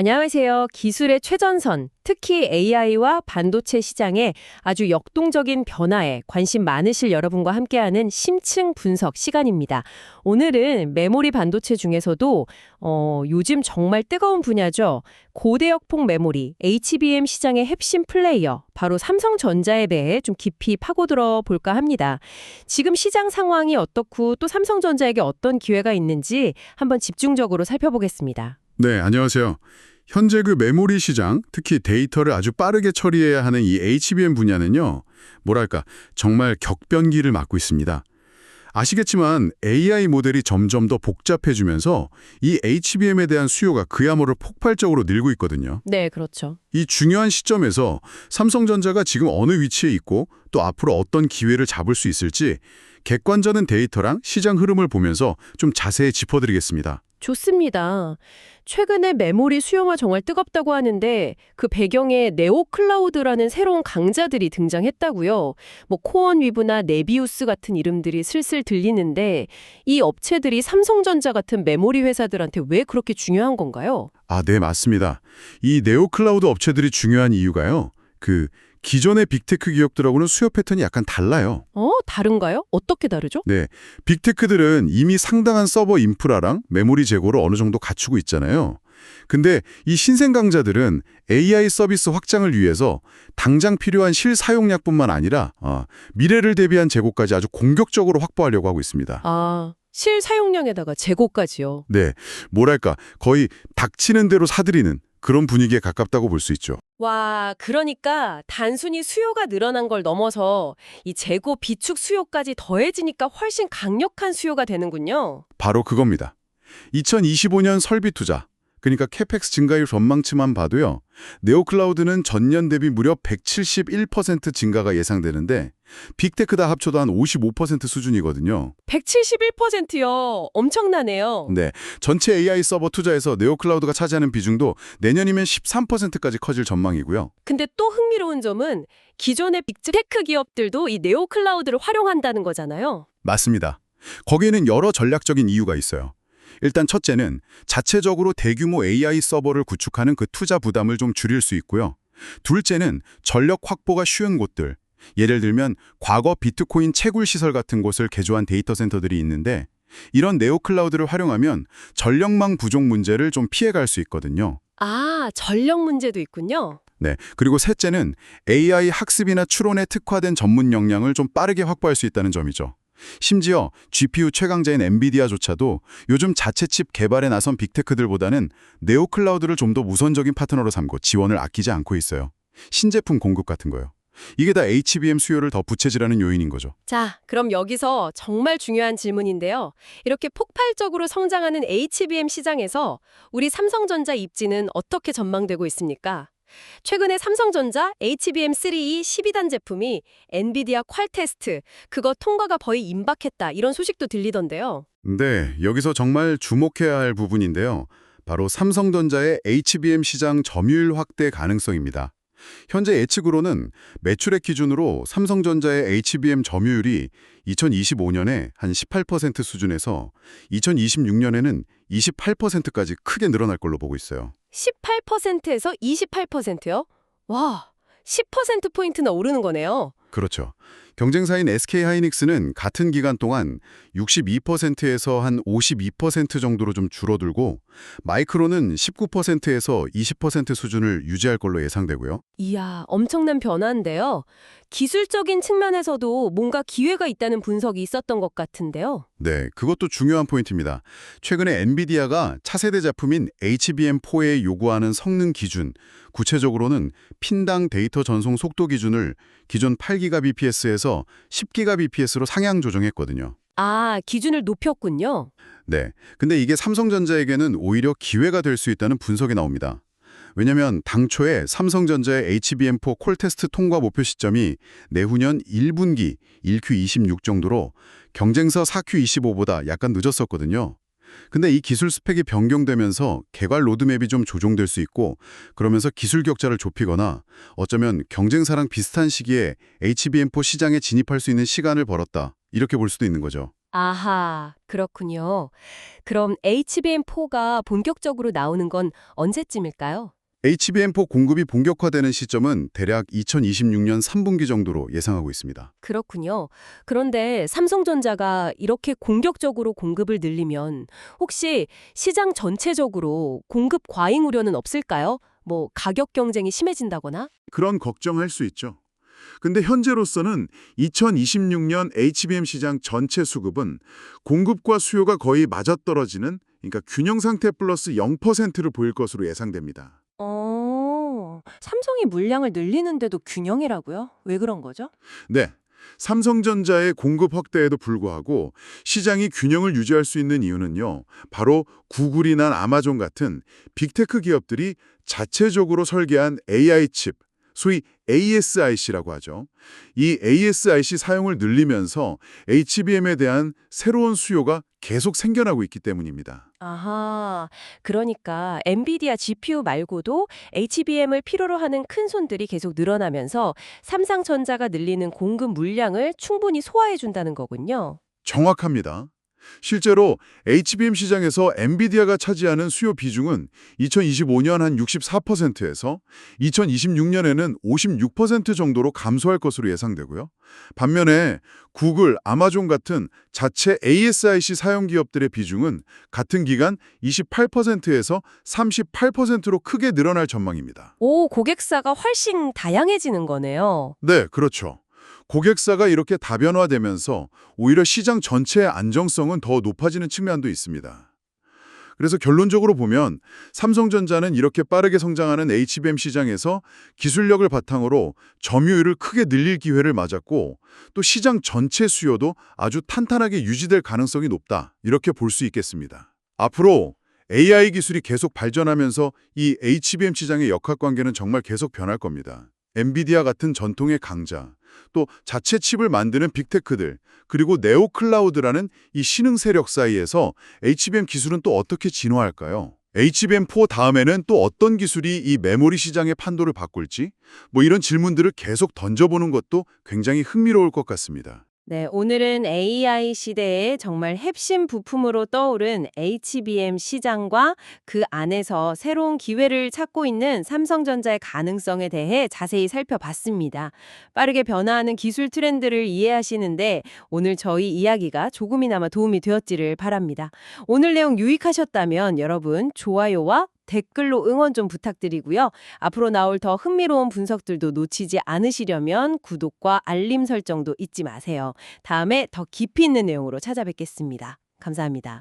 안녕하세요. 기술의 최전선, 특히 AI와 반도체 시장의 아주 역동적인 변화에 관심 많으실 여러분과 함께하는 심층 분석 시간입니다. 오늘은 메모리 반도체 중에서도 요즘 정말 뜨거운 분야죠. 고대역폭 메모리, HBM 시장의 핵심 플레이어, 바로 삼성전자에 대해 좀 깊이 파고들어 볼까 합니다. 지금 시장 상황이 어떻고 또 삼성전자에게 어떤 기회가 있는지 한번 집중적으로 살펴보겠습니다. 네, 안녕하세요. 현재 그 메모리 시장, 특히 데이터를 아주 빠르게 처리해야 하는 이 HBM 분야는요, 뭐랄까, 정말 격변기를 맞고 있습니다. 아시겠지만 AI 모델이 점점 더 복잡해지면서 이 HBM에 대한 수요가 그야말로 폭발적으로 늘고 있거든요. 네, 그렇죠. 이 중요한 시점에서 삼성전자가 지금 어느 위치에 있고 또 앞으로 어떤 기회를 잡을 수 있을지 객관적인 데이터랑 시장 흐름을 보면서 좀 자세히 짚어드리겠습니다. 좋습니다. 최근에 메모리 수요가 정말 뜨겁다고 하는데 그 배경에 네오클라우드라는 새로운 강자들이 등장했다고요. 뭐 코언위브나 네비우스 같은 이름들이 슬슬 들리는데 이 업체들이 삼성전자 같은 메모리 회사들한테 왜 그렇게 중요한 건가요? 아, 네, 맞습니다. 이 네오클라우드 업체들이 중요한 이유가요. 기존의 빅테크 기업들하고는 수요 패턴이 약간 달라요. 다른가요? 어떻게 다르죠? 네, 빅테크들은 이미 상당한 서버 인프라랑 메모리 재고를 어느 정도 갖추고 있잖아요. 근데 이 신생 강자들은 AI 서비스 확장을 위해서 당장 필요한 실사용량뿐만 아니라 미래를 대비한 재고까지 아주 공격적으로 확보하려고 하고 있습니다. 실사용량에다가 재고까지요. 네, 뭐랄까, 거의 닥치는 대로 사들이는 그런 분위기에 가깝다고 볼 수 있죠. 와, 그러니까 단순히 수요가 늘어난 걸 넘어서 이 재고 비축 수요까지 더해지니까 훨씬 강력한 수요가 되는군요. 바로 그겁니다. 2025년 설비 투자, 그러니까 캐펙스 증가율 전망치만 봐도요. 네오클라우드는 전년 대비 무려 171% 증가가 예상되는데 빅테크 다 합쳐도 한 55% 수준이거든요. 171%요. 엄청나네요. 네, 전체 AI 서버 투자에서 네오클라우드가 차지하는 비중도 내년이면 13%까지 커질 전망이고요. 근데 또 흥미로운 점은 기존의 빅테크 기업들도 이 네오클라우드를 활용한다는 거잖아요. 맞습니다. 거기에는 여러 전략적인 이유가 있어요. 일단 첫째는 자체적으로 대규모 AI 서버를 구축하는 그 투자 부담을 좀 줄일 수 있고요. 둘째는 전력 확보가 쉬운 곳들, 예를 들면 과거 비트코인 채굴 시설 같은 곳을 개조한 데이터 센터들이 있는데 이런 네오클라우드를 활용하면 전력망 부족 문제를 좀 피해갈 수 있거든요. 전력 문제도 있군요. 네, 그리고 셋째는 AI 학습이나 추론에 특화된 전문 역량을 좀 빠르게 확보할 수 있다는 점이죠. 심지어 GPU 최강자인 엔비디아조차도 요즘 자체 칩 개발에 나선 빅테크들보다는 네오클라우드를 좀 더 우선적인 파트너로 삼고 지원을 아끼지 않고 있어요. 신제품 공급 같은 거요. 이게 다 HBM 수요를 더 부채질하는 요인인 거죠. 자, 그럼 여기서 정말 중요한 질문인데요. 이렇게 폭발적으로 성장하는 HBM 시장에서 우리 삼성전자 입지는 어떻게 전망되고 있습니까? 최근에 삼성전자 HBM3E 12단 제품이 엔비디아 퀄 테스트, 그거 통과가 거의 임박했다 이런 소식도 들리던데요. 네, 여기서 정말 주목해야 할 부분인데요. 바로 삼성전자의 HBM 시장 점유율 확대 가능성입니다. 현재 예측으로는 매출액 기준으로 삼성전자의 HBM 점유율이 2025년에 한 18% 수준에서 2026년에는 28%까지 크게 늘어날 걸로 보고 있어요. 18%에서 28%요? 와, 10%포인트나 오르는 거네요. 그렇죠. 경쟁사인 SK하이닉스는 같은 기간 동안 62%에서 한 52% 정도로 좀 줄어들고 마이크론은 19%에서 20% 수준을 유지할 걸로 예상되고요. 이야, 엄청난 변화인데요. 기술적인 측면에서도 뭔가 기회가 있다는 분석이 있었던 것 같은데요. 네, 그것도 중요한 포인트입니다. 최근에 엔비디아가 차세대 제품인 HBM4에 요구하는 성능 기준, 구체적으로는 핀당 데이터 전송 속도 기준을 기존 8GBps에서 10GBps로 상향 조정했거든요. 기준을 높였군요. 네, 근데 이게 삼성전자에게는 오히려 기회가 될 수 있다는 분석이 나옵니다. 왜냐면 당초에 삼성전자의 HBM4 콜 테스트 통과 목표 시점이 내후년 1분기 1Q26 정도로 경쟁사 4Q25보다 약간 늦었었거든요. 근데 이 기술 스펙이 변경되면서 개발 로드맵이 좀 조정될 수 있고 그러면서 기술 격차를 좁히거나 어쩌면 경쟁사랑 비슷한 시기에 HBM4 시장에 진입할 수 있는 시간을 벌었다. 이렇게 볼 수도 있는 거죠. 아하, 그렇군요. 그럼 HBM4가 본격적으로 나오는 건 언제쯤일까요? HBM4 공급이 본격화되는 시점은 대략 2026년 3분기 정도로 예상하고 있습니다. 그렇군요. 그런데 삼성전자가 이렇게 공격적으로 공급을 늘리면 혹시 시장 전체적으로 공급 과잉 우려는 없을까요? 뭐 가격 경쟁이 심해진다거나? 그런 걱정할 수 있죠. 근데 현재로서는 2026년 HBM 시장 전체 수급은 공급과 수요가 거의 맞아떨어지는, 그러니까 균형 상태 플러스 0%를 보일 것으로 예상됩니다. 삼성이 물량을 늘리는데도 균형이라고요? 왜 그런 거죠? 네. 삼성전자의 공급 확대에도 불구하고 시장이 균형을 유지할 수 있는 이유는요. 바로 구글이나 아마존 같은 빅테크 기업들이 자체적으로 설계한 AI 칩, 소위 ASIC라고 하죠. 이 ASIC 사용을 늘리면서 HBM에 대한 새로운 수요가 계속 생겨나고 있기 때문입니다. 아하, 그러니까 엔비디아 GPU 말고도 HBM을 필요로 하는 큰 손들이 계속 늘어나면서 삼성전자가 늘리는 공급 물량을 충분히 소화해 준다는 거군요. 정확합니다. 실제로 HBM 시장에서 엔비디아가 차지하는 수요 비중은 2025년 한 64%에서 2026년에는 56% 정도로 감소할 것으로 예상되고요. 반면에 구글, 아마존 같은 자체 ASIC 사용 기업들의 비중은 같은 기간 28%에서 38%로 크게 늘어날 전망입니다. 오, 고객사가 훨씬 다양해지는 거네요. 네, 그렇죠. 고객사가 이렇게 다변화되면서 오히려 시장 전체의 안정성은 더 높아지는 측면도 있습니다. 그래서 결론적으로 보면 삼성전자는 이렇게 빠르게 성장하는 HBM 시장에서 기술력을 바탕으로 점유율을 크게 늘릴 기회를 맞았고 또 시장 전체 수요도 아주 탄탄하게 유지될 가능성이 높다. 이렇게 볼 수 있겠습니다. 앞으로 AI 기술이 계속 발전하면서 이 HBM 시장의 역학관계는 정말 계속 변할 겁니다. 엔비디아 같은 전통의 강자, 또 자체 칩을 만드는 빅테크들, 그리고 네오클라우드라는 이 신흥 세력 사이에서 HBM 기술은 또 어떻게 진화할까요? HBM4 다음에는 또 어떤 기술이 이 메모리 시장의 판도를 바꿀지? 뭐 이런 질문들을 계속 던져보는 것도 굉장히 흥미로울 것 같습니다. 네, 오늘은 AI 시대의 정말 핵심 부품으로 떠오른 HBM 시장과 그 안에서 새로운 기회를 찾고 있는 삼성전자의 가능성에 대해 자세히 살펴봤습니다. 빠르게 변화하는 기술 트렌드를 이해하시는데 오늘 저희 이야기가 조금이나마 도움이 되었기를 바랍니다. 오늘 내용 유익하셨다면 여러분 좋아요와 댓글로 응원 좀 부탁드리고요. 앞으로 나올 더 흥미로운 분석들도 놓치지 않으시려면 구독과 알림 설정도 잊지 마세요. 다음에 더 깊이 있는 내용으로 찾아뵙겠습니다. 감사합니다.